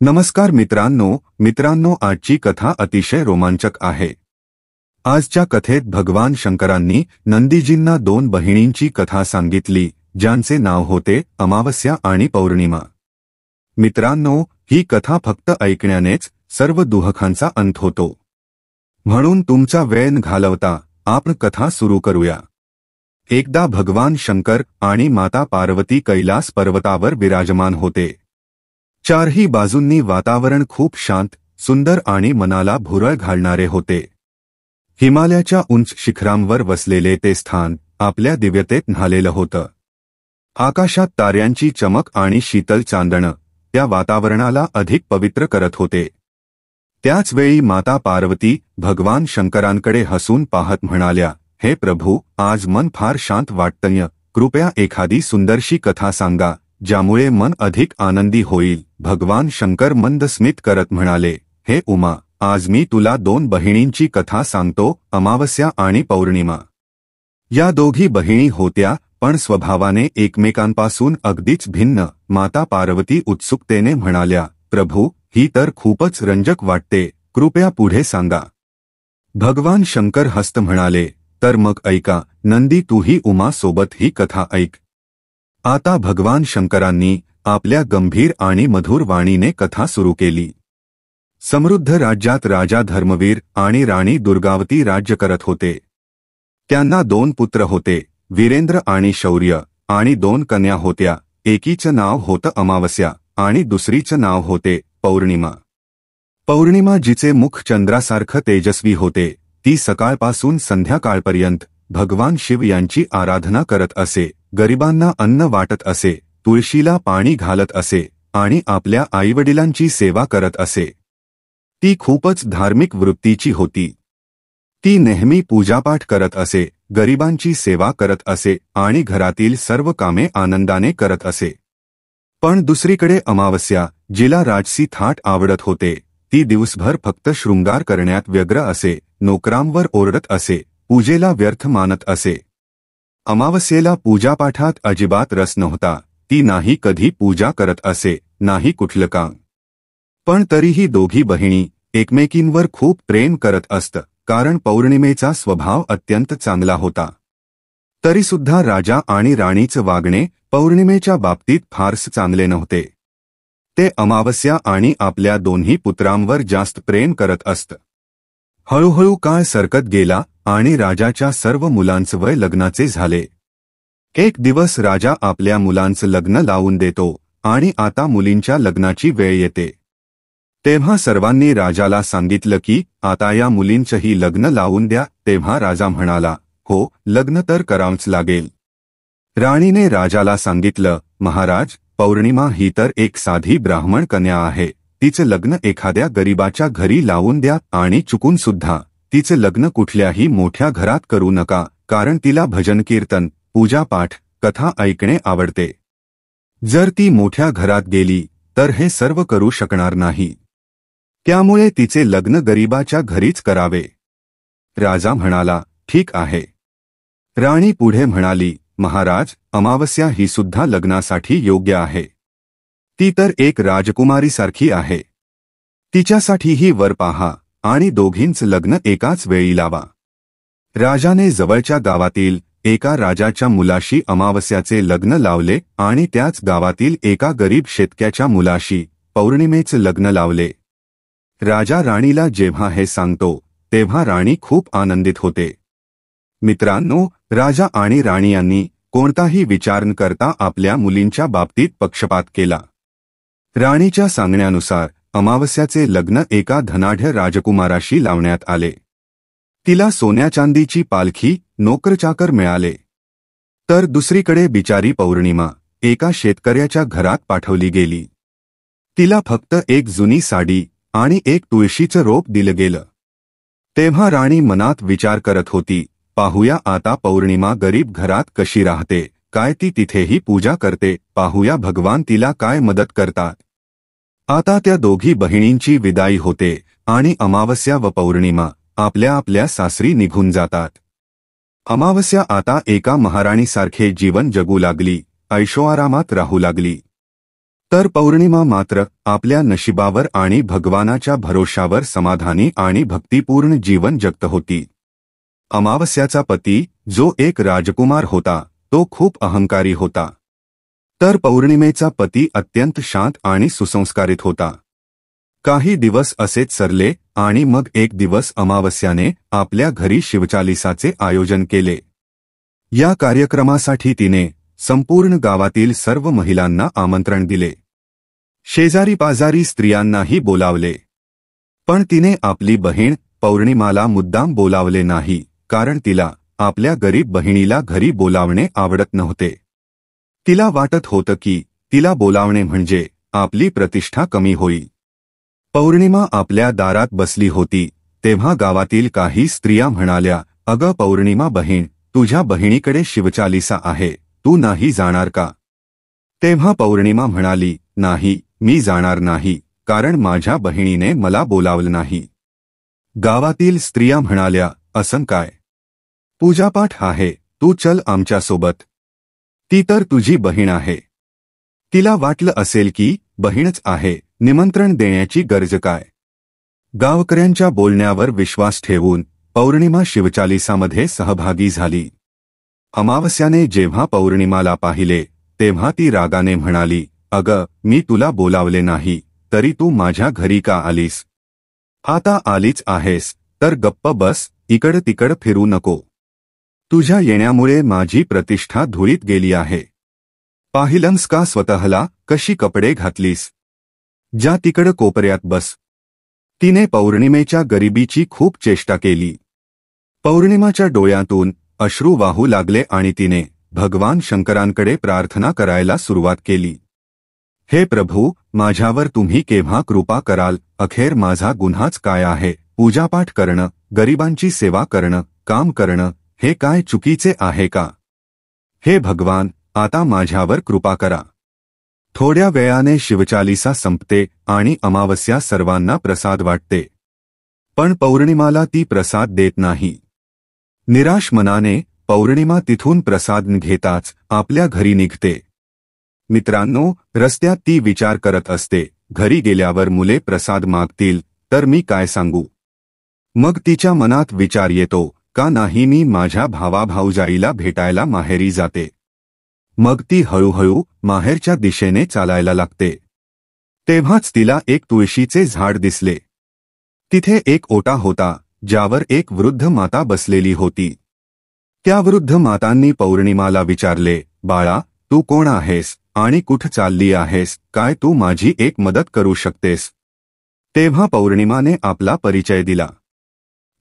नमस्कार मित्रांनो आजची कथा अतिशय रोमांचक आहे। आजच्या कथेत भगवान शंकरांनी नंदीजींना दोन बहिणींची कथा सांगितली, ज्यांचे नाव होते अमावस्या आणि पौर्णिमा। मित्रांनो, ही कथा फक्त ऐकण्यानेच सर्व दुःखांचा अंत होतो। म्हणून तुमचा वेळ न घालवता आपण कथा सुरू करूया। एकदा भगवान शंकर आणि माता पार्वती कैलास पर्वतावर विराजमान होते। चारही बाजूंनी वातावरण खूप शांत, सुंदर आणि मनाला भुरळ घालणारे होते। हिमालयाच्या उंच शिखरांवर वसलेले ते स्थान आपल्या दिव्यतेत न्हालेलं होतं। आकाशात ताऱ्यांची चमक आणि शीतल चांदणं त्या वातावरणाला अधिक पवित्र करत होते। त्याच वेळी माता पार्वती भगवान शंकरांकडे हसून पाहत म्हणाल्या, हे प्रभू, आज मन फार शांत वाटतंय, कृपया एखादी सुंदरशी कथा सांगा, ज्यामुळे मन अधिक आनंदी होईल। भगवान शंकर मंद स्मित करत म्हणाले, हे उमा, आज मी तुला दोन बहिणींची कथा सांगतो, अमावस्या आणि पौर्णिमा। या दोघी बहिणी होत्या, पण स्वभावाने एकमेकांपासून अगदीच भिन्न। माता पार्वती उत्सुकतेने म्हणाल्या, प्रभू, ही तर खूपच रंजक वाटते, कृपया पुढे सांगा। भगवान शंकर हसत म्हणाले, तर मग ऐका नंदी, तूही उमा सोबत ही कथा ऐक। आता भगवान शंकरांनी आपल्या गंभीर आणि मधुर वाणीने कथा सुरू केली। समृद्ध राज्यात राजा धर्मवीर आणि राणी दुर्गावती राज्य करत होते। त्यांना दोन पुत्र होते, वीरेंद्र आणि शौर्य, आणि दोन कन्या होत्या। एकीचं नाव होतं अमावस्या आणि दुसरीचं नाव होते पौर्णिमा। पौर्णिमा, जिचे मुख चंद्रासारखं तेजस्वी होते, ती सकाळपासून संध्याकाळपर्यंत भगवान शिव यांची आराधना करत असे, गरिबांना अन्न वाटत असे, तुळशीला पाणी घालत असे आणि आपल्या आईवडिलांची सेवा करत असे। ती खूपच धार्मिक वृत्तीची होती। ती नेहमी पूजापाठ करत असे, गरिबांची सेवा करत असे आणि घरातील सर्व कामे आनंदाने करत असे। पण दुसरीकडे अमावस्या, जिला राजसी थाट आवडत होते, ती दिवसभर फक्त शृंगार करण्यात व्यग्र असे, नोकरांवर ओरडत असे, पूजेला व्यर्थ मानत असे। अमावस्येला पूजापाठात अजिबात रस नव्हता। ती नाही कधी पूजा करत असे, नाही कुठलं काम। पण तरीही दोघी बहिणी एकमेकींवर खूप प्रेम करत असत, कारण पौर्णिमेचा स्वभाव अत्यंत चांगला होता। तरीसुद्धा राजा आणि राणीचं वागणे पौर्णिमेच्या बाबतीत फारस चांगले नव्हते। ते अमावस्या आणि आपल्या दोन्ही पुत्रांवर जास्त प्रेम करत असत। हळूहळू काळ सरकत गेला आणि राजाच्या सर्व मुलांचं वय लग्नाचे झाले। एक दिवस राजा आपल्या मुलांचं लग्न लावून देतो आणि आता मुलींच्या लग्नाची वेळ येते। तेव्हा सर्वांनी राजाला सांगितलं की आता या मुलींचंही लग्न लावून द्या। तेव्हा राजा म्हणाला, हो, लग्न तर करावंच लागेल। राणीने राजाला सांगितलं, महाराज, पौर्णिमा ही तर एक साधी ब्राह्मण कन्या आहे, तिचं लग्न एखाद्या गरीबाच्या घरी लावून द्या आणि चुकून सुद्धा तिचं लग्न कुठल्याही मोठ्या घरात करू नका, कारण तिला भजन कीर्तन, पूजापाठ, कथा ऐकणे आवडते। जर ती मोठ्या घरात गेली तर हे सर्व करू शकणार नाही, त्यामुळे तिचे लग्न गरीबाच्या घरीच करावे। राजा म्हणाला, ठीक आहे। राणी पुढे म्हणाली, महाराज, अमावस्या ही सुद्धा लग्नासाठी योग्य आहे। ती तर एक राजकुमारीसारखी आहे। तिच्यासाठीही वर पहा आणि दोघींचं लग्न एकाच वेळी लावा। राजाने जवळच्या गावातील एका राजाच्या मुलाशी अमावस्याचे लग्न लावले आणि त्याच गावातील एका गरीब शेतकऱ्याच्या मुलाशी पौर्णिमेचं लग्न लावले। राजा राणीला जेव्हा हे सांगतो तेव्हा राणी खूप आनंदित होते। मित्रांनो, राजा आणि राणी यांनी कोणताही विचार न करता आपल्या मुलींच्या बाबतीत पक्षपात केला। राणीच्या सांगण्यानुसार अमावस्याचे लग्न एका धनाढ्य राजकुमाराशी लावण्यात आले। तिला सोन्या चांदीची पालखी, नोकरचाकर मिळाले। तर दुसरीकडे बिचारी पौर्णिमा एका शेतकऱ्याच्या घरात पाठवली गेली। तिला फक्त एक जुनी साडी आणि एक तुळशीचं रोप दिलं गेलं। तेव्हा राणी मनात विचार करत होती, पाहूया आता पौर्णिमा गरीब घरात कशी राहते, काय ती तिथेही पूजा करते, पाहूया भगवान तिला काय मदत करतात। आता त्या दोघी बहिणींची विदाई होते आणि अमावस्या व पौर्णिमा आपल्या आपल्या सासरी निघून जातात। अमावस्या आता एका महाराणीसारखे जीवन जगू लागली, ऐशोआरामात राहू लागली। तर पौर्णिमा मात्र आपल्या नशिबावर आणि भगवानाच्या भरोशावर समाधानी आणि भक्तिपूर्ण जीवन जगत होती. अमावस्याचा पती, जो एक राजकुमार होता, तो खूप अहंकारी होता. तर पौर्णिमेचा पती अत्यंत शांत आणि सुसंस्कारित होता. काही दिवस असेच सरले आणि मग एक दिवस अमावस्याने आपल्या घरी शिवचालिसाचे आयोजन केले. या कार्यक्रमासाठी तिने संपूर्ण गावातील सर्व महिलांना आमंत्रण दिले. शेजारी पाजारी स्त्रियांनाही बोलावले. पण तिने आपली बहीण पौर्णिमाला मुद्दाम बोलावले नाही, कारण तिला आपल्या गरीब बहिणीला घरी बोलावणे आवडत नव्हते. तिला वाटत होतं की तिला बोलावणे म्हणजे आपली प्रतिष्ठा कमी होईल. पौर्णिमा आपल्या दारात बसली होती तेव्हा गावातील काही स्त्रिया म्हणाल्या, "अगं पौर्णिमा बहीण, तुझ्या बहिणीकडे शिवचालिसा आहे, तू नाही जाणार का?" तेव्हा पौर्णिमा म्हणाली, "नाही, मी जाणार नाही, कारण माझ्या बहिणीने मला बोलावलं नाही." गावातील स्त्रिया म्हणाल्या, "असं काय? पूजापाठ आहे, तू चल आमच्यासोबत. ती तर तुझी बहीण आहे." तिला वाटलं असेल की बहीणच आहे, निमंत्रण देण्याची गरज काय. गावकऱ्यांच्या बोलण्यावर विश्वास ठेवून पौर्णिमा शिवचालिसामध्ये सहभागी झाली. अमावस्याने जेव्हा पौर्णिमाला पाहिले तेव्हा ती रागाने म्हणाली, "अगं, मी तुला बोलावले नाही, तरी तू माझ्या घरी का आलीस? आता आलीच आहेस तर गप्प बस, इकड तिकड फिरू नको. तुझ्या येण्यामुळे माझी प्रतिष्ठा धुळीत गेली आहे. पाहिलंस का स्वतःला कशी कपडे घातलीस? जा तिकड कोपऱ्यात बस." तिने पौर्णिमेच्या गरिबीची खूप चेष्टा केली. पौर्णिमाच्या डोळ्यातून अश्रू वाहू लागले आणि तिने भगवान शंकरांकडे प्रार्थना करायला सुरुवात केली. "हे प्रभू, माझ्यावर तुम्ही केव्हा कृपा कराल? अखेर माझा गुन्हाच काय आहे? पूजापाठ करणं, गरिबांची सेवा करणं, काम करणं, हे काय चुकीचे आहे का? हे भगवान, आता माझ्यावर कृपा करा." थोड्या वेळाने शिवचालिसा संपते आणि अमावस्या सर्वांना प्रसाद वाटते. पण पौर्णिमाला ती प्रसाद देत नाही. निराश मनाने पौर्णिमा तिथून प्रसाद घेताच आपल्या घरी निघते. मित्रांनो, रस्त्यात ती विचार करत असते, घरी गेल्यावर मुले प्रसाद मागतील तर मी काय सांगू? मग तिच्या मनात विचार येतो, का नाही मी माझ्या भावाभाऊजाईला भेटायला माहेरी जाते. मग ती हळूहळू माहेरच्या दिशेने चालायला लागते. तेव्हाच तिला एक तुळशीचे झाड दिसले. तिथे एक ओटा होता, ज्यावर एक वृद्ध माता बसलेली होती. त्या वृद्ध मातांनी पौर्णिमाला विचारले, "बाळा, तू कोण आहेस आणि कुठं चालली आहेस? काय तू माझी एक मदत करू शकतेस?" तेव्हा पौर्णिमाने आपला परिचय दिला.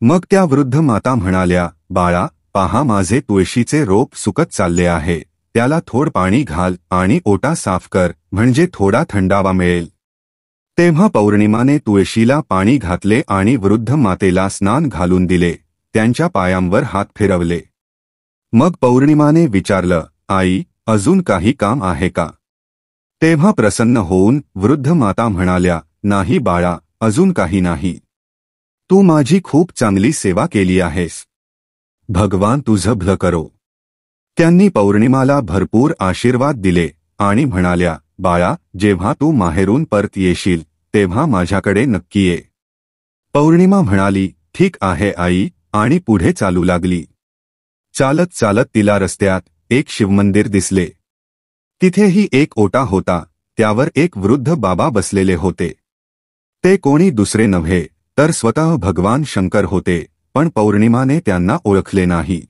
मग त्या वृद्ध माता म्हणाल्या, "बाळा, पहा, माझे तुळशीचे रोप सुकत चालले आहे. त्याला थोड पाणी घाल आणि ओटा साफ कर, म्हणजे थोडा थंडावा मिळेल." तेव्हा पौर्णिमाने तुळशीला पाणी घातले आणि वृद्ध मातेला स्नान घालून दिले. त्यांच्या पायांवर हात फिरवले. मग पौर्णिमाने विचारलं, "आई, अजून काही काम आहे का?" तेव्हा प्रसन्न होऊन वृद्ध माता म्हणाल्या, "नाही बाळा, अजून काही नाही. तू माझी खूप चांगली सेवा केली आहेस. भगवान तुझं भलं करो." त्यांनी पौर्णिमाला भरपूर आशीर्वाद दिले आणि म्हणाल्या, "बाळा, जेव्हा तू माहेरून परत येशील तेव्हा माझ्याकडे नक्की ये." पौर्णिमा म्हणाली, "ठीक आहे आई," आणि पुढे चालू लागली. चालत चालत तिला रस्त्यात एक शिवमंदिर दिसले. तिथेही एक ओटा होता, त्यावर एक वृद्ध बाबा बसलेले होते. ते कोणी दुसरे नव्हे तर स्वतः भगवान शंकर होते, पण पौर्णिमाने त्यांना ओळखले नाही.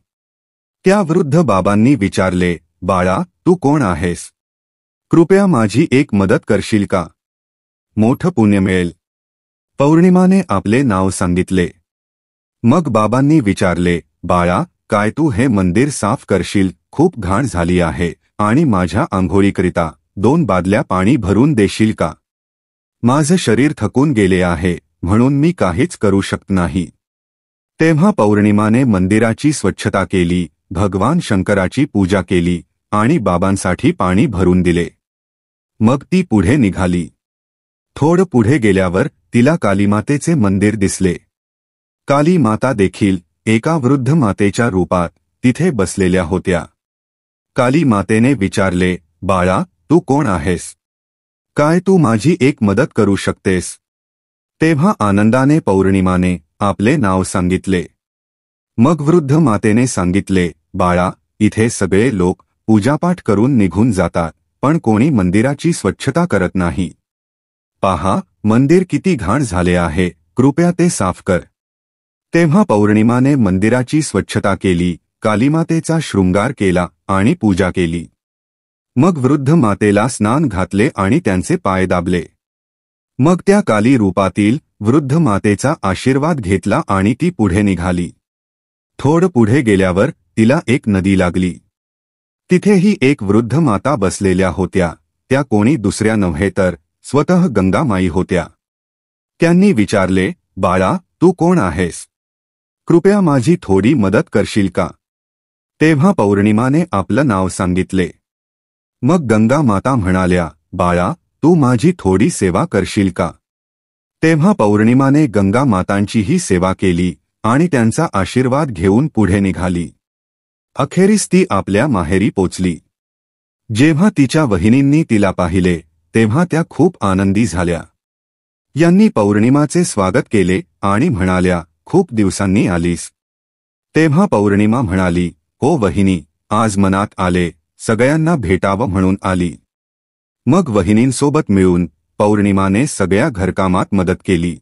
त्या वृद्ध बाबांनी विचारले, "बाळा, तू कोण आहेस? कृपया माझी एक मदत करशील का? मोठं पुण्य मिळेल." पौर्णिमाने आपले नाव सांगितले. मग बाबांनी विचारले, "बाळा, काय तू हे मंदिर साफ करशील? खूप घाण झाली आहे आणि माझ्या आंघोळीकरिता 2 बादल्या पाणी भरून देशील का? माझं शरीर थकून गेले आहे, म्हणून मी काहीच करू शकत नाही." तेव्हा पौर्णिमाने मंदिराची स्वच्छता केली, भगवान शंकराची पूजा केली आणि बाबांसाठी पाणी भरून दिले. मग ती पुढे निघाली. थोडं पुढे गेल्यावर तिला कालीमातेचे मंदिर दिसले. काली माता देखील एका वृद्ध मातेच्या रूपात तिथे बसलेल्या होत्या. काली मातेने विचारले, "बाळा, तू कोण आहेस? काय तू माझी एक मदत करू शकतेस? तेव्हा आनंदाने पौर्णिमाने आपले नाव सांगितले. मग वृद्ध मातेने सांगितले, बाळा, इथे सगळे लोक पूजापाठ करून निघून जातात, पण कोणी मंदिराची स्वच्छता करत नाही. पहा, मंदिर किती घाण झाले आहे, कृपया ते साफ कर. तेव्हा पौर्णिमाने मंदिराची स्वच्छता केली, कालीमातेचा शृंगार केला आणि पूजा केली. मग वृद्ध मातेला स्नान घातले आणि त्यांचे पाय दाबले. मग त्या काली रूपातील वृद्ध मातेचा आशीर्वाद घेतला आणि ती पुढे निघाली. थोडं पुढे गेल्यावर तिला एक नदी लागली. तिथेही एक वृद्ध माता बसलेल्या होत्या. त्या कोणी दुसऱ्या नव्हे तर स्वतः गंगामाई होत्या. त्यांनी विचारले, बाळा, तू कोण आहेस? कृपया माझी थोडी मदत करशील का? तेव्हा पौर्णिमाने आपलं नाव सांगितले. मग गंगा माता म्हणाल्या, बाळा, तू माझी थोडी सेवा करशील का? तेव्हा पौर्णिमाने गंगा मातांचीही सेवा केली आणि त्यांचा आशीर्वाद घेऊन पुढे निघाली. अखेरीस ती आपल्या माहेरी पोचली. जेव्हा तिच्या वहिनींनी तिला पाहिले तेव्हा त्या खूप आनंदी झाल्या. यांनी पौर्णिमाचे स्वागत केले आणि म्हणाल्या, खूप दिवसांनी आलीस. तेव्हा पौर्णिमा म्हणाली, हो वहिनी, आज मनात आले, सगळ्यांना भेटावं म्हणून आली. मग वहिनींसोबत मिळून पौर्णिमाने सगळ्या घरकामात मदत केली.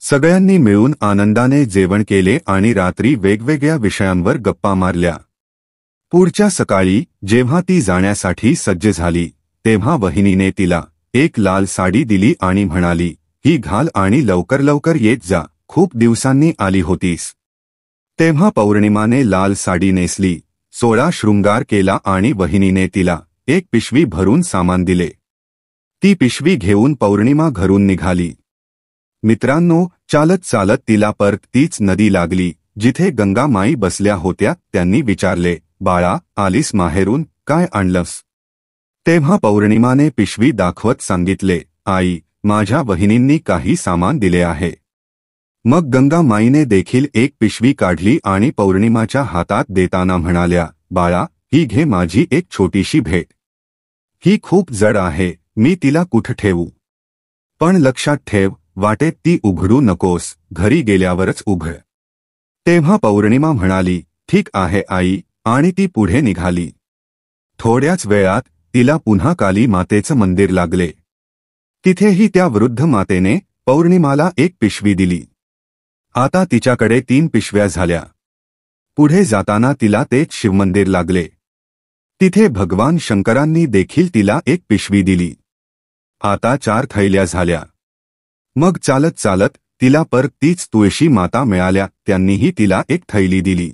सगळ्यांनी मिळून आनंदाने जेवण केले आणि रात्री वेगवेगळ्या विषयांवर गप्पा मारल्या. पुढच्या सकाळी जेव्हा ती जाण्यासाठी सज्ज झाली तेव्हा वहिनीने तिला एक लाल साडी दिली आणि म्हणाली, ही घाल आणि लवकर लवकर येत जा, खूप दिवसांनी आली होतीस. तेव्हा पौर्णिमाने लाल साडी नेसली, सोळा शृंगार केला आणि वहिनीने तिला एक पिशवी भरून सामान दिले. ती पिशवी घेऊन पौर्णिमा घरून निघाली. मित्रांनो, चालत चालत तिला परत तीच नदी लागली जिथे गंगामाई बसल्या होत्या. त्यांनी विचारले, बाळा, आलीस माहेरून, काय आणलंस? तेव्हा पौर्णिमाने पिशवी दाखवत सांगितले, आई, माझ्या वहिनींनी काही सामान दिले आहे. मग गंगामाईने देखील एक पिशवी काढली आणि पौर्णिमाच्या हातात देताना म्हणाल्या, बाळा, ही घे माझी एक छोटीशी भेट. ही खूप जड आहे, मी तिला कुठं ठेवू? पण लक्षात ठेव, वाटेत ती उघडू नकोस, घरी गेल्यावरच उघड. तेव्हा पौर्णिमा म्हणाली, ठीक आहे आई, आणि ती पुढे निघाली. थोड्याच वेळात तिला पुन्हा काली मातेचं मंदिर लागले. तिथेही त्या वृद्ध मातेने पौर्णिमाला एक पिशवी दिली. आता तिच्याकडे 3 पिशव्या झाल्या. पुढे जाताना तिला तेच शिवमंदिर लागले. तिथे भगवान शंकरांनी देखील तिला एक पिशवी दिली. आता 4 थैल्या झाल्या. मग चालत चालत तिला परत तीच तुळशी माता मिळाल्या. त्यांनीही तिला एक थैली दिली.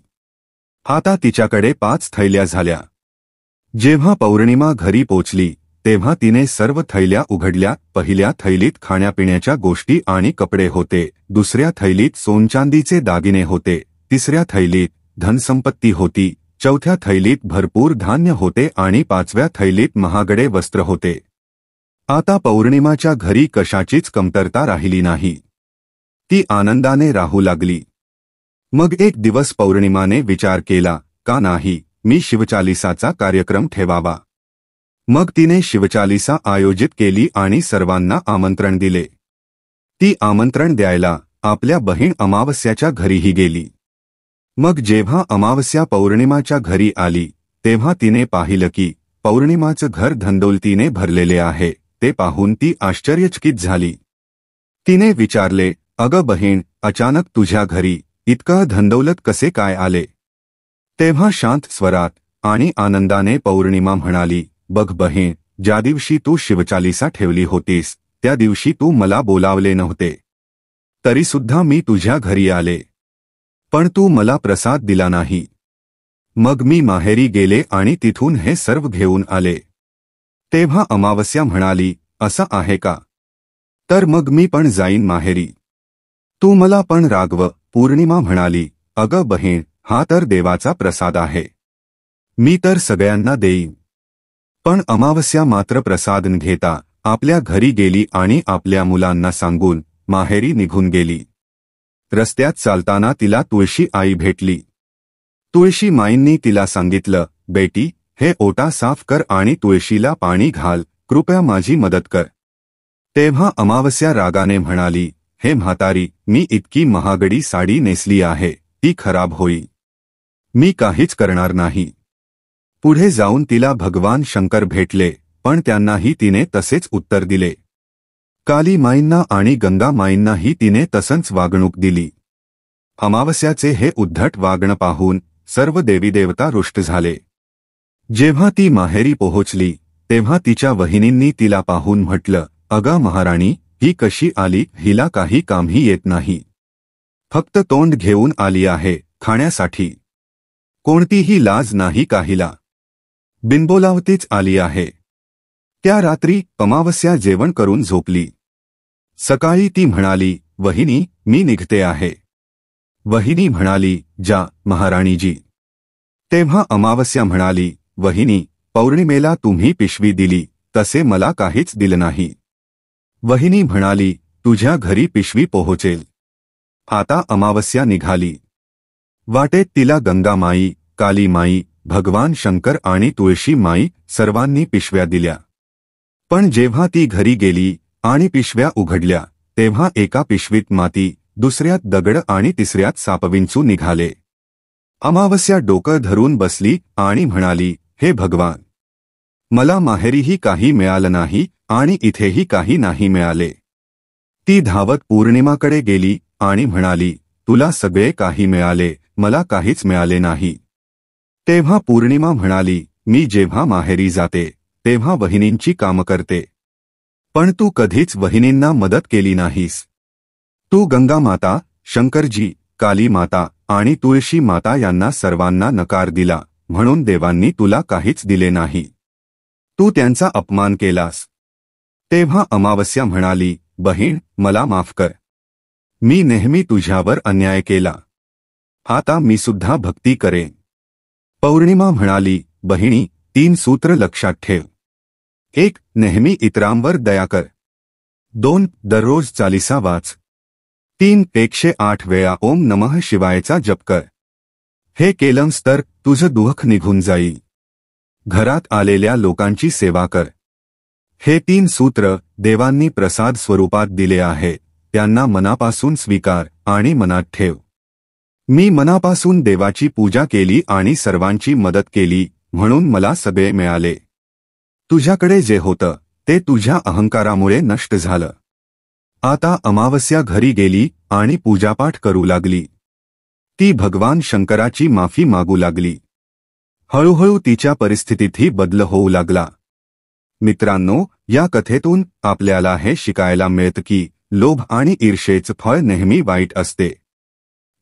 आता तिच्याकडे 5 थैल्या झाल्या. जेव्हा पौर्णिमा घरी पोचली तेव्हा तिने सर्व थैल्या उघडल्या. पहिल्या थैलीत खाण्यापिण्याच्या गोष्टी आणि कपडे होते, दुसऱ्या थैलीत सोनचांदीचे दागिने होते, तिसऱ्या थैलीत धनसंपत्ती होती, चौथ्या थैलीत भरपूर धान्य होते आणि 5व्या थैलीत महागडे वस्त्र होते. आता पौर्णिमाच्या घरी कशाचीच कमतरता राहिली नाही. ती आनंदाने राहू लागली. मग एक दिवस पौर्णिमाने विचार केला, का नाही मी शिवचालिसाचा कार्यक्रम ठेवावा. मग तिने शिवचालिसा आयोजित केली आणि सर्वांना आमंत्रण दिले. ती आमंत्रण द्यायला आपल्या बहीण अमावस्याच्या घरीही गेली. मग जेव्हा अमावस्या पौर्णिमाच्या घरी आली तेव्हा तिने पाहिलं की पौर्णिमाचं घर धनदौलतीने भरलेले आहे. ते पाहून ती आश्चर्यचकित झाली. तिने विचारले, अगं बहीण, अचानक तुझ्या घरी इतकं धनदौलत कसे काय आले? तेव्हा शांत स्वरात आणि आनंदाने पौर्णिमा म्हणाली, बघ बहीण, ज्या दिवशी तू शिवचालिसा ठेवली होतीस त्या दिवशी तू मला बोलावले नव्हते. तरीसुद्धा मी तुझ्या घरी आले. पण तू मला प्रसाद दिला नाही. मग मी माहेरी गेले आणि तिथून हे सर्व घेऊन आले. तेव्हा अमावस्या म्हणाली, असं आहे का? तर मग मी पण जाईन माहेरी. तू मला पण रागव. पौर्णिमा म्हणाली, अगं बहीण, हा तर देवाचा प्रसाद आहे. मी तर सगळ्यांना देईन. पण अमावस्या मात्र प्रसाद न घेता आपल्या घरी गेली आणि आपल्या मुलांना सांगून माहेरी निघून गेली. रस्त्यात चालताना तिला तुळशी आई भेटली. तुळशी माईंनी तिला सांगितलं, बेटी, हे ओटा साफ कर आणि तुळशीला पाणी घाल, कृपया माझी मदत कर. तेव्हा अमावस्या रागाने म्हणाली, हे म्हातारी, मी इतकी महागडी साडी नेसली आहे, ती खराब होईल. मी काहीच करणार नाही. पुढे जाऊन तिला भगवान शंकर भेटले, पण त्यांनाही तिने तसेच उत्तर दिले. काली माईंना आणि गंगा माईंनाही तिने तसंच वागणूक दिली. अमावस्याचे हे उद्धट वागणं पाहून सर्व देवीदेवता रुष्ट झाले. जेव्हा ती माहेरी पोहोचली तेव्हा तिच्या वहिनींनी तिला पाहून म्हटलं, अगं महाराणी, ही कशी आली? हिला काही कामही येत नाही. फक्त तोंड घेऊन आली आहे खाण्यासाठी. कोणतीही लाज नाही काहीला. बिनबोलावतीच आली आहे. त्या रात्री अमावस्या जेवण करून झोपली. सकाळी ती म्हणाली, वहिनी, मी निघते आहे. वहिनी म्हणाली, जा महाराणीजी. तेव्हा अमावस्या म्हणाली, वहिनी, पौर्णिमेला तुम्ही पिशवी दिली, तसे मला काहीच दिलं नाही. वहिनी म्हणाली, तुझ्या घरी पिशवी पोहोचेल. आता अमावस्या निघाली. वाटेत तिला गंगा माई, काली माई, भगवान शंकर आणि तुळशी माई सर्वांनी पिशव्या दिल्या. पण जेव्हा ती घरी गेली आणि पिशव्या उघडल्या तेव्हा एका पिशवीत माती, दुसऱ्यात दगड आणि तिसऱ्यात सापविंचू निघाले. अमावस्या डोकं धरून बसली आणि म्हणाली, हे भगवान, मला माहेरीही काही मिळालं नाही आणि इथेही काही नाही मिळाले. ती धावत पौर्णिमाकडे गेली आणि म्हणाली, तुला सगळे काही मिळाले, मला काहीच मिळाले नाही. तेव्हा पौर्णिमा म्हणाली, मी जेव्हा माहेरी जाते तेव्हा वहिनींची कामं करते, पण तू कधीच वहिनींना मदत केली नाहीस. तू गंगा माता, शंकरजी, काली माता आणि तुळशी माता यांना सर्वांना नकार दिला, म्हणून देवांनी तुला काहीच दिले नाही. तू त्यांचा अपमान केलास. तेव्हा अमावस्या म्हणाली, बहीण, मला माफ कर. मी नेहमी तुझ्यावर अन्याय केला. आता मी सुद्धा भक्ती करेन. पौर्णिमा म्हणाली, बहिणी, 3 सूत्र लक्षात ठेव. 1. नेहमी इतरांवर दया कर. 2. दररोज चालीसा वाच. 3. 108 वेळा ओम नमः शिवायचा जप कर. हे केलंस तर तुझं दुःख निघून जाईल. घरात आलेल्या लोकांची सेवा कर. हे 3 सूत्र देवांनी प्रसाद स्वरूपात दिले आहे, त्यांना मनापासून स्वीकार आणि मनात ठेव. मी मनापासून देवाची पूजा केली आणि सर्वांची मदत केली, म्हणून मला सगळे मिळाले. तुझ्याकडे जे होतं ते तुझ्या अहंकारामुळे नष्ट झालं. आता अमावस्या घरी गेली आणि पूजापाठ करू लागली. ती भगवान शंकराची माफी मागू लागली. हळूहळू तिच्या परिस्थितीतही बदल होऊ लागला. मित्रांनो, या कथेतून आपल्याला हे शिकायला मिळतं की लोभ आणि ईर्षेचं फळ नेहमी वाईट असते.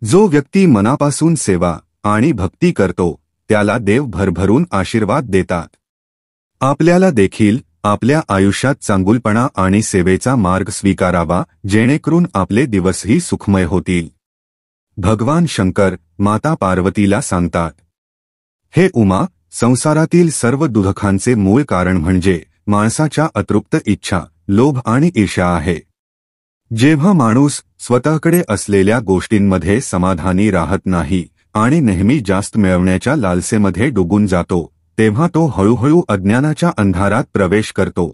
जो व्यक्ती मनापासून सेवा आणि भक्ती करतो त्याला देव भरभरून आशीर्वाद देतात. आपल्याला देखील आपल्या आयुष्यात चांगुलपणा आणि सेवेचा मार्ग स्वीकारावा, जेणेकरून आपले दिवसही सुखमय होतील. भगवान शंकर माता पार्वतीला सांगतात, हे उमा, संसारातील सर्व दुःखांचे मूळ कारण म्हणजे माणसाच्या अतृप्त इच्छा, लोभ आणि ईर्ष्या आहे. जेव्हा माणूस स्वतःकडे असलेल्या गोष्टींमध्ये समाधानी राहत नाही आणि नेहमी जास्त मिळवण्याच्या लालसेमध्ये डुबून जातो, तेव्हा तो हळूहळू अज्ञानाच्या अंधारात प्रवेश करतो.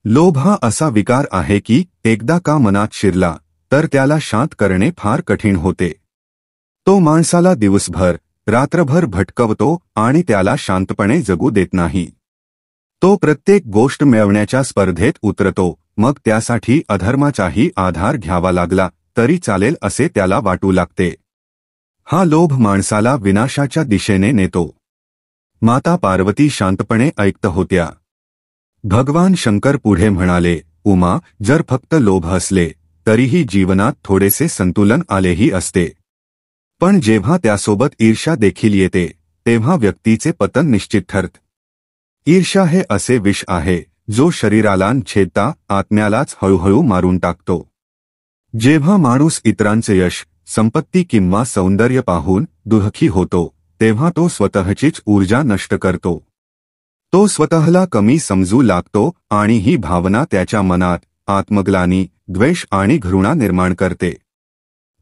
लोभ हा असा विकार आहे की एकदा का मनात शिरला तर त्याला शांत करणे फार कठीण होते. तो माणसाला दिवसभर, रात्रभर भटकवतो आणि त्याला शांतपणे जगू देत नाही. तो प्रत्येक गोष्ट मिळवण्याच्या स्पर्धेत उतरतो, मग त्यासाठी अधर्माचाही आधार घ्यावा लागला तरी चालेल असे त्याला वाटू लागते. हा लोभ माणसाला विनाशाच्या दिशेने नेतो. माता पार्वती शांतपणे ऐकत होत्या. भगवान शंकर पुढे म्हणाले, उमा, जर फक्त लोभ असले तरीही जीवनात थोडेसे संतुलन आलेही असते. पण जेव्हा त्यासोबत ईर्ष्या देखील येते तेव्हा व्यक्तीचे पतन निश्चित ठरते. ईर्ष्या हे असे विष आहे जो शरीराला छेदता आत्म्यालाच हळूहळू मारून टाकतो. जेव्हा माणूस इतरांचे यश, संपत्ती किंवा सौंदर्य पाहून दुःखी होतो तेव्हा तो स्वतःचीच ऊर्जा नष्ट करतो. तो स्वतःला कमी समजू लागतो आणि ही भावना त्याच्या मनात आत्मग्लानी, द्वेष आणि घृणा निर्माण करते.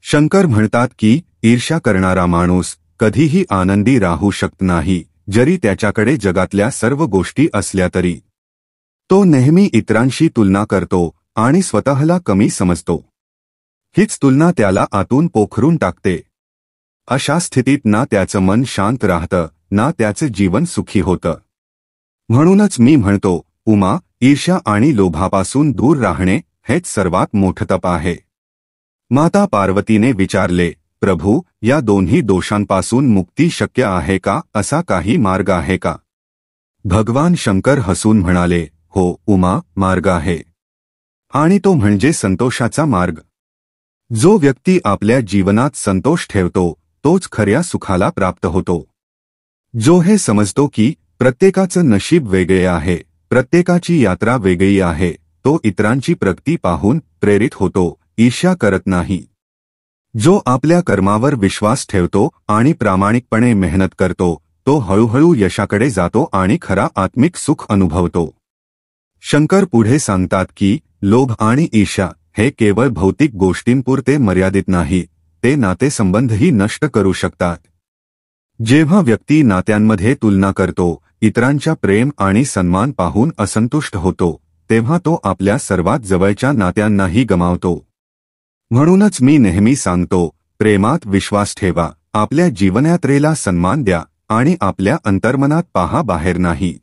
शंकर म्हणतात की ईर्ष्या करणारा माणूस कधीही आनंदी राहू शकत नाही, जरी त्याच्याकडे जगातल्या सर्व गोष्टी असल्या तरी. तो नेहमी इतरांशी तुलना करतो आणि स्वतःला कमी समजतो. हीच तुलना त्याला आतून पोखरून टाकते. अशा स्थितीत ना त्याचं मन शांत राहतं ना त्याचं जीवन सुखी होतं. म्हणूनच मी म्हणतो, उमा, ईर्ष्या आणि लोभापासून दूर राहणे हेच सर्वात मोठं तप आहे. माता पार्वतीने विचारले, प्रभू, या दोन्ही दोषांपासून मुक्ती शक्य आहे का? असा काही मार्ग आहे का? भगवान शंकर हसून म्हणाले, हो उमा, मार्ग आहे. आणि तो म्हणजे संतोषाचा मार्ग. जो व्यक्ती आपल्या जीवनात संतोष ठेवतो तोच खऱ्या सुखाला प्राप्त होतो. जो हे समजतो की प्रत्येकाचं नशीब वेगळे आहे, प्रत्येकाची यात्रा वेगळी आहे, तो इतरांची प्रगती पाहून प्रेरित होतो, ईर्ष्या करत नाही. जो आपल्या कर्मावर विश्वास ठेवतो आणि प्रामाणिकपणे मेहनत करतो तो हळूहळू यशाकडे जातो आणि खरा आत्मिक सुख अनुभवतो. शंकर पुढे सांगतात की लोभ आणि ईर्ष्या हे केवळ भौतिक गोष्टींपुरते मर्यादित नाही, ते नातेसंबंधही नष्ट करू शकतात. जेव्हा व्यक्ती नात्यांमध्ये तुलना करतो, इतरांच्या प्रेम आणि सन्मान पाहून असंतुष्ट होतो, तेव्हा तो आपल्या सर्वात जवळच्या नात्यांनाही गमावतो. म्हणूनच मी नेहमी सांगतो, प्रेमात विश्वास ठेवा, आपल्या जीवनयात्रेला सन्मान द्या आणि आपल्या अंतर्मनात पहा, बाहेर नाही.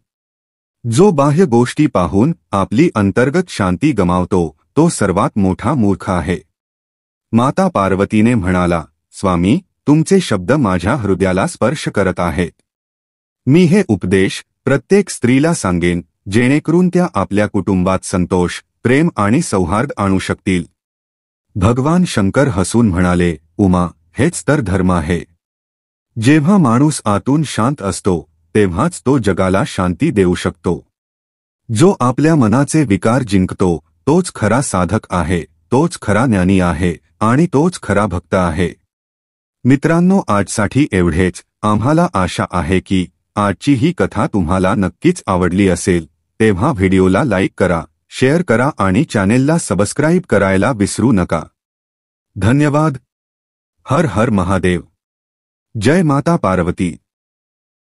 जो बाह्य गोष्टी पाहून आपली अंतर्गत शांती गमावतो तो सर्वात मोठा मूर्ख आहे. माता पार्वतीने म्हणाला, स्वामी, तुमचे शब्द माझ्या हृदयाला स्पर्श करत आहेत. मी हे उपदेश प्रत्येक स्त्रीला सांगेन, जेणेकरून त्या आपल्या कुटुंबात संतोष, प्रेम आणि सौहार्द आणू शकतील. भगवान शंकर हसून म्हणाले, उमा, हेच तर धर्म आहे. जेव्हा माणूस आतून शांत असतो तेव्हाच तो जगाला शांती देऊ शकतो. जो आपल्या मनाचे विकार जिंकतो तोच खरा साधक आहे, तोच खरा ज्ञानी आहे आणि तोच खरा भक्त आहे. मित्रांनो, आजसाठी एवढेच. आम्हाला आशा आहे की आजची ही कथा तुम्हाला नक्कीच आवडली असेल. तेव्हा व्हिडिओला लाईक करा, शेअर करा आणि चॅनेलला सबस्क्राईब करायला विसरू नका. धन्यवाद. हर हर महादेव. जय माता पार्वती.